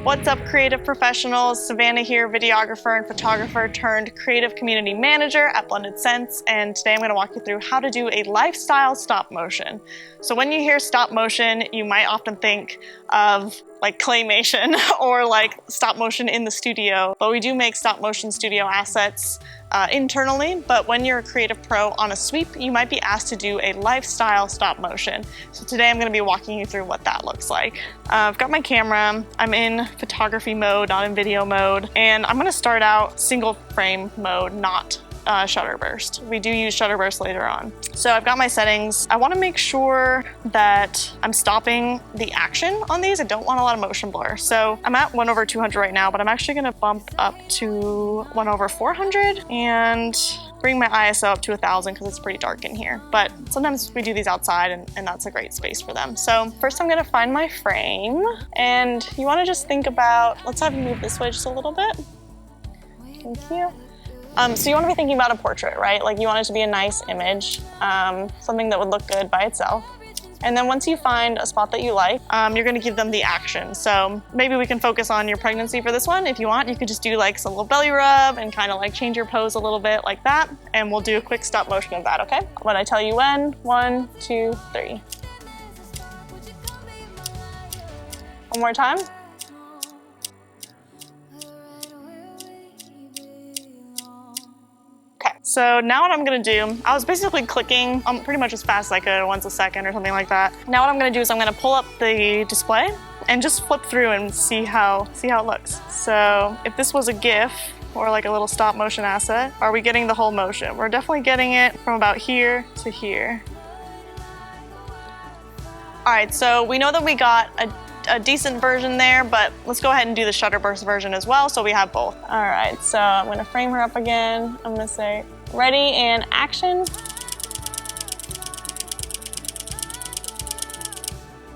What's up, creative professionals? Savannah here, videographer and photographer turned creative community manager at Blended Sense, and today I'm going to walk you through how to do a lifestyle stop motion. So when you hear stop motion, you might often think of like claymation or like stop motion in the studio, but we do make stop motion studio assets internally. But when you're a creative pro on a sweep, you might be asked to do a lifestyle stop motion. So today I'm going to be walking you through what that looks like. I've got my camera, I'm in photography mode, not in video mode, and I'm going to start out single frame mode, not shutter burst. We do use shutter burst later on. So I've got my settings. I want to make sure that I'm stopping the action on these. I don't want a lot of motion blur. So I'm at 1/200 right now, but I'm actually going to bump up to 1/400 and bring my ISO up to 1000 because it's pretty dark in here. But sometimes we do these outside and that's a great space for them. So first I'm going to find my frame, and you want to just think about, let's have you move this way just a little bit. Thank you. So you want to be thinking about a portrait, right? Like you want it to be a nice image, something that would look good by itself. And then once you find a spot that you like, you're going to give them the action. So maybe we can focus on your pregnancy for this one. If you want, you could just do like some little belly rub and kind of like change your pose a little bit like that. And we'll do a quick stop motion of that, okay? When I tell you when, 1, 2, 3. One more time. So now what I'm gonna do, I was basically clicking pretty much as fast as I could, once a second or something like that. Now what I'm gonna do is I'm gonna pull up the display and just flip through and see how it looks. So if this was a GIF or like a little stop motion asset, are we getting the whole motion? We're definitely getting it from about here to here. All right, so we know that we got a decent version there, but let's go ahead and do the shutter burst version as well, so we have both. All right, so I'm gonna frame her up again. I'm gonna say, ready and action.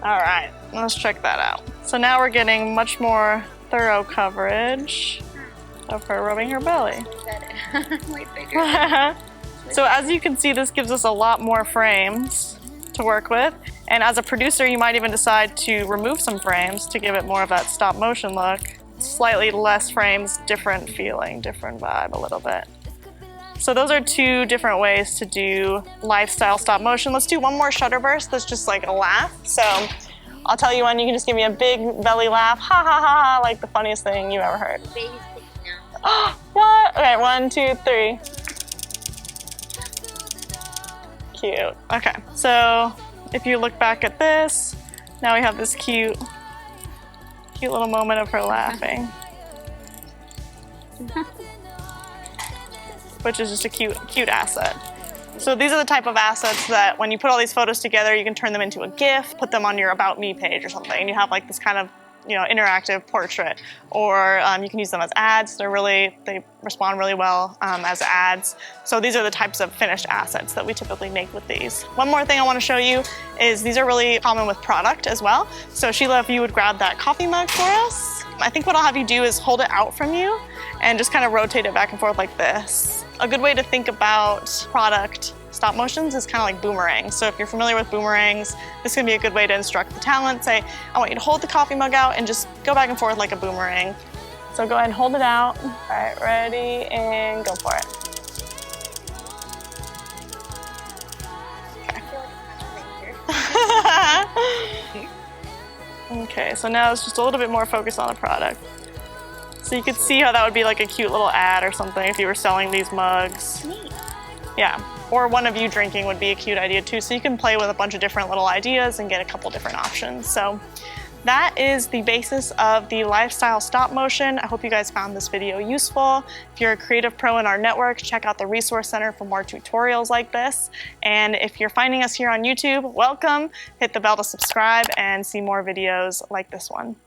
All right, let's check that out. So now we're getting much more thorough coverage of her rubbing her belly. Way bigger. So as you can see, this gives us a lot more frames to work with. And as a producer, you might even decide to remove some frames to give it more of that stop motion look. Slightly less frames, different feeling, different vibe a little bit. So those are two different ways to do lifestyle stop motion. Let's do one more shutter burst that's just like a laugh. So I'll tell you when, you can just give me a big belly laugh, ha ha ha ha, like the funniest thing you ever heard. Baby's picking out. What? Okay, 1, 2, 3. Cute. Okay, so if you look back at this, now we have this cute little moment of her laughing. Which is just a cute asset. So these are the type of assets that when you put all these photos together, you can turn them into a GIF, put them on your About Me page or something, and you have like this kind of, you know, interactive portrait. Or you can use them as ads. They respond really well as ads. So these are the types of finished assets that we typically make with these. One more thing I want to show you is these are really common with product as well. So Sheila, if you would grab that coffee mug for us. I think what I'll have you do is hold it out from you and just kind of rotate it back and forth like this. A good way to think about product stop motions is kind of like boomerangs. So if you're familiar with boomerangs, this can be a good way to instruct the talent. Say, I want you to hold the coffee mug out and just go back and forth like a boomerang. So go ahead and hold it out. All right, ready, and go for it. Okay. Okay, so now it's just a little bit more focused on the product. So you could see how that would be like a cute little ad or something if you were selling these mugs. Neat. Yeah, or one of you drinking would be a cute idea too. So you can play with a bunch of different little ideas and get a couple different options. So that is the basis of the lifestyle stop motion. I hope you guys found this video useful. If you're a creative pro in our network, check out the Resource Center for more tutorials like this. And if you're finding us here on YouTube, welcome. Hit the bell to subscribe and see more videos like this one.